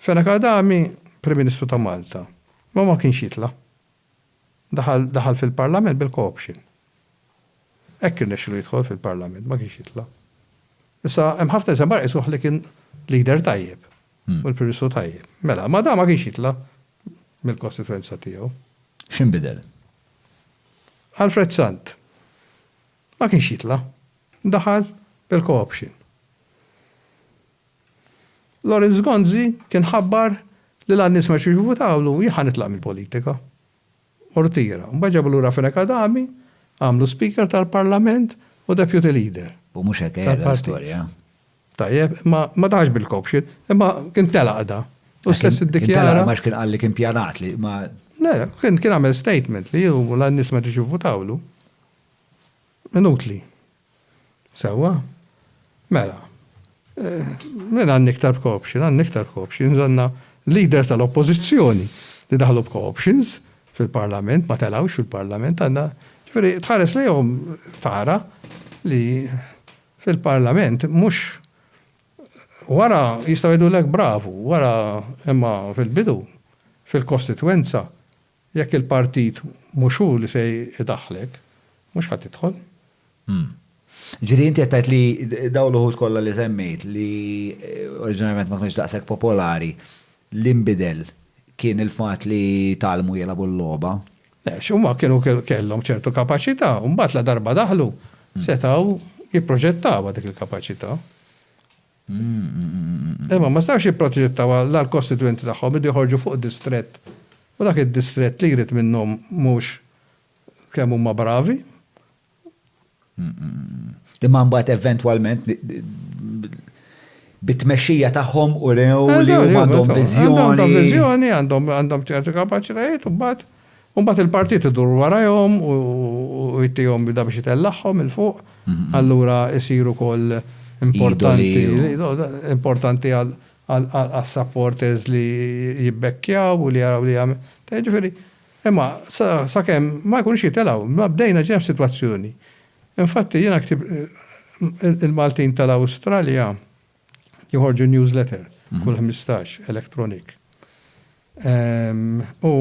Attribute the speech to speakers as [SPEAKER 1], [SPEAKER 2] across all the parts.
[SPEAKER 1] Fenek Adami, Prim Ministru ta' Malta, ma kienx jitla. Daħal fil-Parlament bil-co-option. Kien nexxielu jidħol fil-Parlament, ma kienx jitla. Issa hemm ħafna eżempar isuh li kien leader tajjeb, u l-Prim Ministru tajjeb. Mela, ma da ma kienx jitla mill-kostituenza tiegħu.
[SPEAKER 2] X'inbidel?
[SPEAKER 1] Alfred Sant, ma kienx jitla, daħal bil-co-option. Lorenz Gonzi kien ħabbar li l-għannis ma xiex votawlu jħan itlaq mill-politika. Ortira. Mbaġabu l-ura Fenek Adami, għamlu speaker tal-parlament u deputy leader.
[SPEAKER 2] U mux hekk l-istorja.
[SPEAKER 1] Tajjeb, ma daħx bil-kopxin, imma kien telaqda. U stess id-dikjara.
[SPEAKER 2] Max kien għalli kien pjanat li ma.
[SPEAKER 1] Le, kien għamel statement li ju l-għannis ma xiex votawlu. Minutli. Sewa. Mela. Mela għan iktar co-option, zanna leaders tal-oppozizjoni li daħlu b-co-options fil-parlament, ma telawx fil-parlament, għanna, ġifiri, tħares li jom tara li fil-parlament mux wara jistaw jdu lek bravu, wara imma fil-bidu, fil-kostituenza, jekk il-partit muxu li se jidaħlek, mux ħat idħol.
[SPEAKER 2] Ġiri, inti għattajt li daw l-ħut kolla li semmejt li oriġinarment ma kienx daqshekk popolari, l-imbidel kien il-fat li talmu jelabu l-loba?
[SPEAKER 1] Xumma kienu kellhom ċertu kapacità, mbagħad la darba daħlu, setaw jipproġettaw dik il-kapacità. Imma ma stawx jipproġettaw l-kostituenti tagħhom idu jħorġu fuq distrett. U dak id-distrett li jrid minnhom mhux kemm huma bravi.
[SPEAKER 2] Imma mbagħad eventwalment bit-tmexxija tagħhom u rew li huma għandhom viżjoni.
[SPEAKER 1] Għandhom viżjoni, għandhom ċertu kapaċitajiet u mbagħad il-partit idur warahom u jittihom bida biex jitellaħħom il-fuq. Allura isiru wkoll importanti għal-supporters li jibbekkjaw u li jaraw li jagħmel. Ġifieri, imma sakemm ma jkunx jitelgħu, ma bdejna ġew sitwazzjoni. Infatti jiena ktib il-Maltin tal-Awstralja joħorġu newsletter kull 15 electronic. U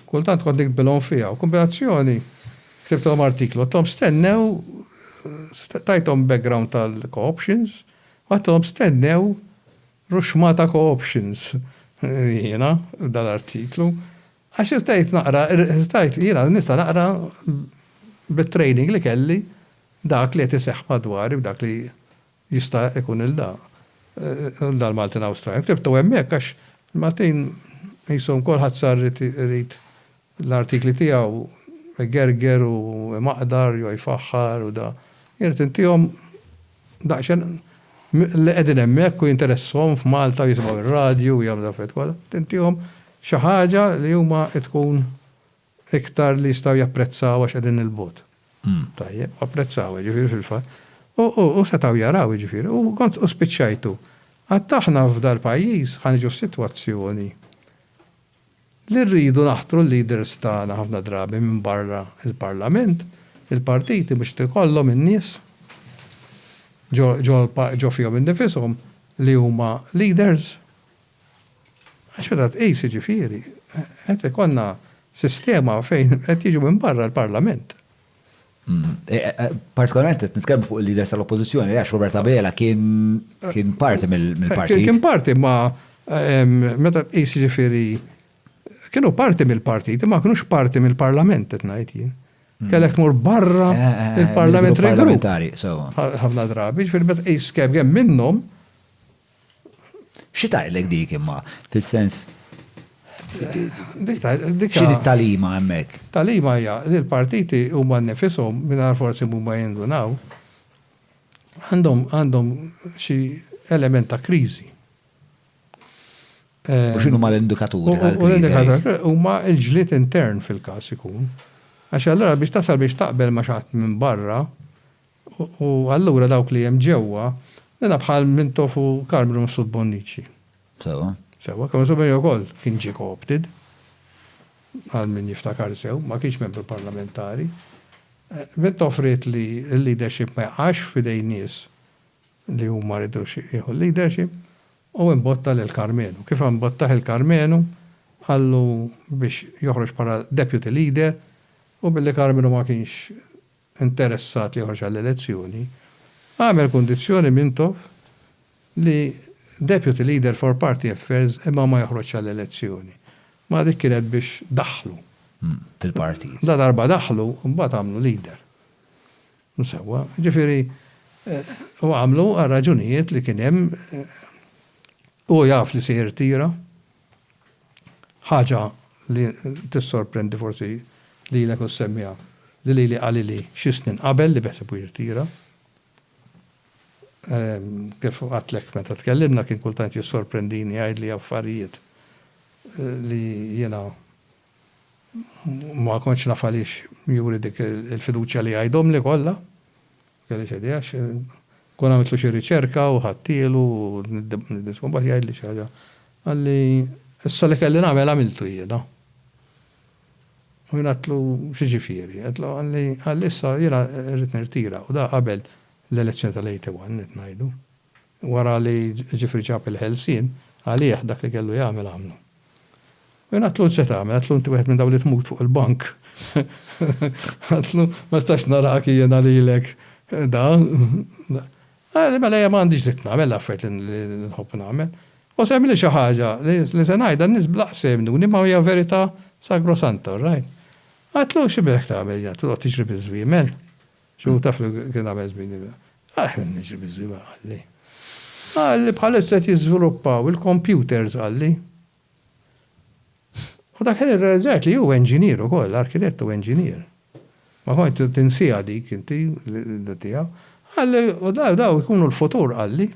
[SPEAKER 1] kultant kont nikbilhom fiha u kombinazzjoni ktibthom artiklu, tom stennew tajthom background tal-co-options, għadhom stennew ruxmata co-options jiena dal-artiklu. Għax jiena nista' naqra bit-training li kelli dak li qed iseħħ madwari b'dak li jista' ikun dal-Maltin Awstralja. Ktibtu hemmhekk għax Maltin jisom kolħadd sar irid l-artikli tiegħu gerger u maqdar jew jfaħħar u da. Jirid intihom daqsxejn li qegħdin hemmhekk u jinteresshom f'Malta jisimgħu ir-radju u jagħmlu affarijiet kollha. Intihom xi ħaġa li huma tkun iktar li jistgħu japprezzaw għax qegħdin il-bot. Tajjeb, apprezzaw ġifieri fil-fatt. U setgħu jaraw ġifieri u kont u spiċċajtu. Għattaħna f'dal pajjiż ħanġu sitwazzjoni li rridu naħtru l-leaders tagħna ħafna drabi minn barra il-Parlament, il-partiti biex tikollhom in-nies ġo fihom innifishom li huma leaders. Għax meta tqis ġifieri, qed ikollna sistema fejn qed jiġu minn barra l-Parlament.
[SPEAKER 2] Partikolarment qed nitkellmu fuq il-leaders tal-Oppożizzjoni, għax Robert Abela kien parti mill-partit.
[SPEAKER 1] Kien parti ma meta tqis ġifieri kienu parti mill-partit, ma kienux parti mill-Parlament qed ngħid jien. Kellek tmur barra il-Parlament
[SPEAKER 2] parlamentari.
[SPEAKER 1] Ħafna drabi, ġifieri meta qis kemm minnhom.
[SPEAKER 2] Xi tgħidlek dik imma fis-sens
[SPEAKER 1] X'in
[SPEAKER 2] it-talima hemmhekk?
[SPEAKER 1] Talima hija li l-partiti huma nnifishom mingħajr forsi huma jindunaw għandhom xi element ta' kriżi.
[SPEAKER 2] U x'inhu ma l-indikaturi
[SPEAKER 1] tal-kriżi? L-indikaturi huma l-ġlied intern fil-każ ikun. Għax allura biex tasal biex taqbel ma' xatt minn barra u allura dawk li hemm ġewwa nina bħal minn tofu Carmen Msud Bonnici. Sewa, kemm subej ukoll kien ġie co-opted għal min jiftakar sew, ma kienx membru parlamentari. Mint offrit li l-leadership ma jaqax f'idej nies li huma rridu jieħu l-leadership u imbotta l-Karmenu. Kif imbottaħ il-Karmenu, għallu biex joħroġ para deputy leader u billi Karmenu ma kienx interessat li joħroġ għall-elezzjoni, għamel kondizjoni mintof li deputy leader for party affairs imma ma joħroġ għall-elezzjoni. Ma dik kienet biex daħlu.
[SPEAKER 2] Fil-partit.
[SPEAKER 1] Da darba daħlu, mbagħad għamlu leader. Nsewa, ġifieri u għamlu għal raġunijiet li kien hemm u jaf li se jirtira, ħaġa li tissorprendi forsi li l-ek semmija li għalli li xisnin qabel li beħseb u jirtira. Kif għatlek meta tkellimna kien kultant jissorprendini għajd li affarijiet li jena ma konċ nafalix juri dik il-fiduċa li għajdom li kolla, kelli xedijax, kon għamitlu xie riċerka u ħattilu, nidiskum bat jgħid li xaġa, għalli, issa li kelli namel għamiltu jena. U jgħatlu xieġifiri, għalli issa jena rrit nirtira, u da qabel l-elezzjoni tal-81 nitnajdu. Wara li ġifri ġab il-ħelsin, għalih dak li kellu jgħamil għamlu. U għatlu se tagħmel, għatlu inti wieħed minn dawn li tmut fuq il-bank. Għatlu ma stax narak jiena lilek da. Għalli mela hija m'għandix dik nagħmel l-affarijiet li nħobb nagħmel. U semmi li xi ħaġa li se ngħidha n-nies blaqsemni ma hija verità sagrosanta, right? Għatlu xi bek tagħmel jien, tlu tiġri biż-żwiemel. Xu taf li kien għamel żwiemel. Niġri biż-żwiemel għalli. Għalli bħalissa qed jiżviluppaw il-computers għalli. U dak il-realizzat li ju engineer u koll, arkitett u engineer. Ma kont tinsija dik inti l-tijaw. Għalli, u daw ikunu l-futur għalli.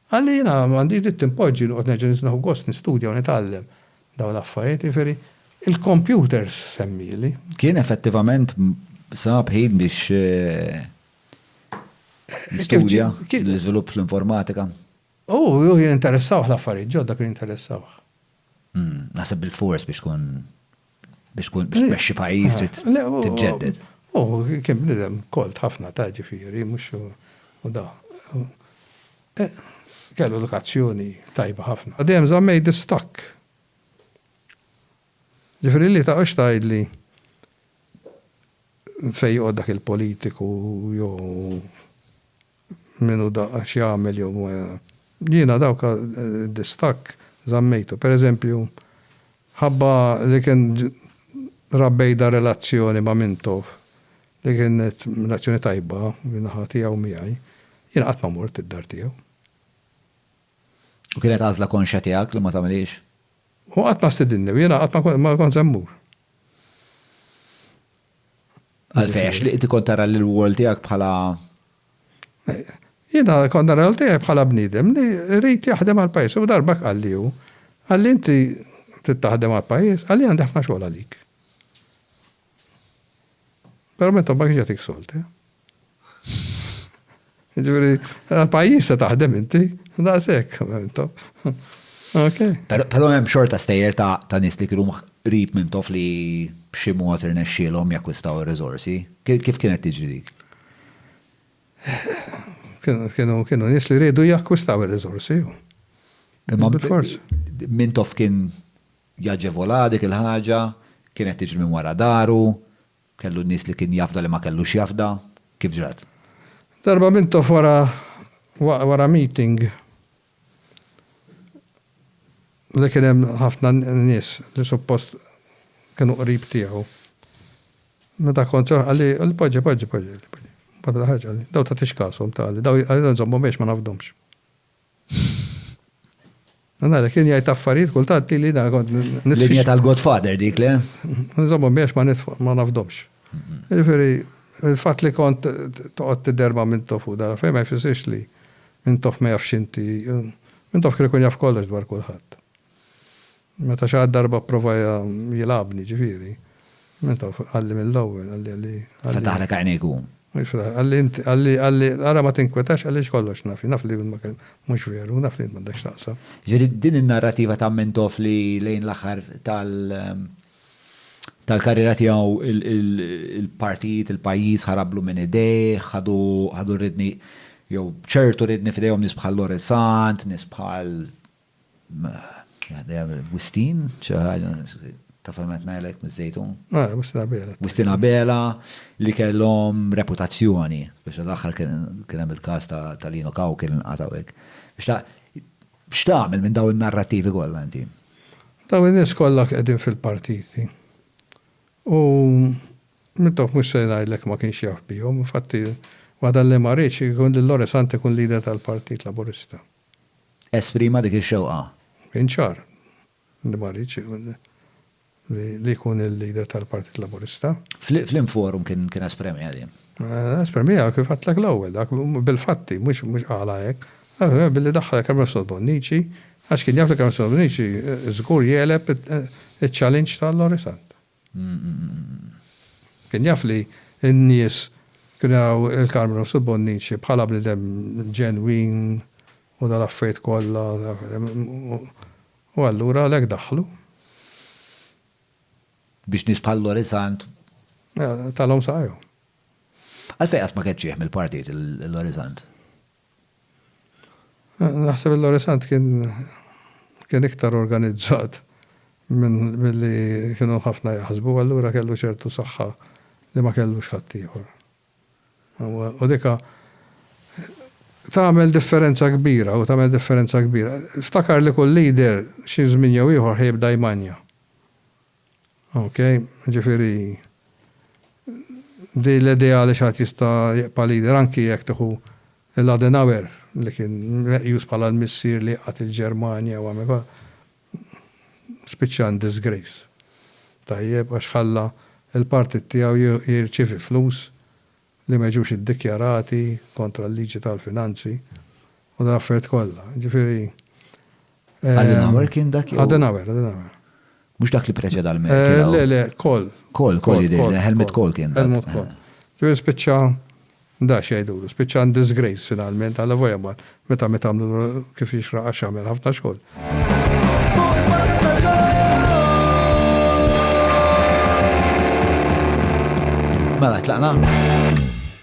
[SPEAKER 1] Għalli jina għandi dit timpoġġi l-għot neġen nisnaħu għost nistudja u nitallem daw l-affarijiet, jiferi il-computers semmili.
[SPEAKER 2] Kien effettivament sab ħin biex nistudja, l-izvilupp fl-informatika.
[SPEAKER 1] Ju jien interessaw l-affarijiet, ġodda kien interessaw.
[SPEAKER 2] Nasib bil-fors biex tmexxi pajjiż titġedded.
[SPEAKER 1] Kien bnidem kolt ħafna ta' ġifieri, mhux u da. Kellu lokazzjoni tajba ħafna. Dejjem żammej distakk. Ġifieri li ta' għax tgħidli fejn joqgħod dak il-politiku jew minnu da għax jagħmel jew jiena dawk distakk zammejtu. Per eżempju, ħabba li kien rabbejda relazzjoni ma' Mintof, li kienet relazzjoni tajba, minnaħa tiegħu miegħi, jien qatt ma mort id-dar tiegħu.
[SPEAKER 2] U kienet għażla konxa tiegħek li ma tagħmilix?
[SPEAKER 1] U qatt ma stidinni, jiena qatt ma kont żemmur.
[SPEAKER 2] Għalfejn li inti kont tara l-wol tiegħek bħala
[SPEAKER 1] Jiena kont nara l-tiegħi bħala bniedem li rrid jaħdem għall-pajjiż u darbak għalli hu. Għalli inti tittaħdem għall-pajjiż, għalli għandi ħafna xogħol għalik. Però minn tobbak ġetik solti. Ġifieri għall-pajjiż se taħdem inti, daqshekk Mintof. Okay.
[SPEAKER 2] Però hemm xorta stejjer ta' nies li kienu qrib Mintof li b'xi mod irnexxielhom jakkwistaw ir-riżorsi. Kif kienet tiġri dik? Kienu
[SPEAKER 1] nies li rridu jakkwistaw ir-riżorsi.
[SPEAKER 2] Mintof kien jaġevola dik il-ħaġa, kienet tiġri minn wara daru, kellu nies li kien jafda li ma kellux jafda, kif ġrat?
[SPEAKER 1] Darba Mintof wara meeting li kien hemm ħafna nies li suppost kienu qrib tiegħu. Meta kont għalli poġġi. Babda ħarġ għalli, daw ta' tixkasom ta' għalli, daw għalli nżommu biex ma nafdomx. Għanna, kien jgħajt affarijiet kultat li da' kont
[SPEAKER 2] Linja tal-Godfather dik le?
[SPEAKER 1] Nżommu biex ma nafdomx. Ġifiri, il-fat li kont toqgħod tidderba Mintof u dara fejn ma jfissirx li Mintof ma jafx inti, Mintof kien ikun jaf kollox dwar kulħadd. Meta xi darba prova jilabni ġifieri. Mintof għalli mill-ewwel, għalli.
[SPEAKER 2] Fetaħlek għajnejku.
[SPEAKER 1] Għalli, għara ma tinkwetax għalli kollox nafi, naf li mux veru, naf li mandax naqsa.
[SPEAKER 2] Ġeri din il-narrativa ta' Mintof li lejn l-axar tal-karriera tiegħu il-partijiet, il-pajjiż ħarablu minn idej, ħadu ridni Jew ċertu ridni fidejhom nies bħal Loresant, nies bħal Wistin, ta' falmet najlek miż-żejtun. Wistina Bela li kellhom reputazzjoni biex l-aħħar kien hemm il-każ ta' Lino Kaw kien inqataw hekk. X'tagħmel minn dawn in-narrattivi kollha inti?
[SPEAKER 1] Daw in-nies kollha qegħdin fil-partiti. U mittok mhux se ngħidlek ma kienx jaf bihom, infatti wara li ma rridx ikun lil Loresant ikun lider tal-Partit Laburista.
[SPEAKER 2] Esprima dik ix-xewqa.
[SPEAKER 1] Kien ċar. Li ma rridx li jkun il-lider tal-Partit Laburista.
[SPEAKER 2] Fl-inforum kien espremija di.
[SPEAKER 1] Espremija kif għatlek l-ewwel, bil-fatti, mhux qala hekk. Billi daħħalek Emerson Bonnici, għax kien jaf li Emerson Bonnici żgur jeleb il-challenge tal-Loresant. Kien jaf li n-nies kienu il-Carmen Bonnici bħala bnidem ġenwin u dal-affejt kollha u allura lek daħlu.
[SPEAKER 2] Biex nies bħal Loresant.
[SPEAKER 1] Tal-hom saqju.
[SPEAKER 2] Għalfejn qatt ma kienx jieħ mill-partit il-Loresant.
[SPEAKER 1] Naħseb il-Loresant kien iktar organizzat milli kienu ħafna jaħsbu, allura kellu ċertu saħħa li ma kellux ħadd ieħor. U dika tagħmel differenza kbira u tagħmel differenza kbira. Ftakar li kull leader xi żmien jew ieħor ħejbda jmanja. Okay, ġifieri di l-idea li xaħat jista' jeqpa' leader anki jekk tieħu l-Adenauer li kien meqjus bħala l-missier li qatt il-Ġermanja u għamel spiċċan disgrace. Tajjeb għax ħalla il-partit tiegħu jirċievi flus li ma jiġux iddikjarati kontra l-liġi tal-finanzi u da affarijiet kollha. Ġifieri
[SPEAKER 2] Adenauer kien dak?
[SPEAKER 1] Adenauer.
[SPEAKER 2] Mhux dak li preċeda l-Merkel.
[SPEAKER 1] Le, Kohl.
[SPEAKER 2] Kohl jidher, Helmut Kohl kien.
[SPEAKER 1] Helmut Kohl. Ġifieri spiċċa da xejdulu, spiċċan disgrace finalment, għalla voja meta għamlu kif jixraq għax għamel ħafna xogħol.
[SPEAKER 2] Mela, tlaqna?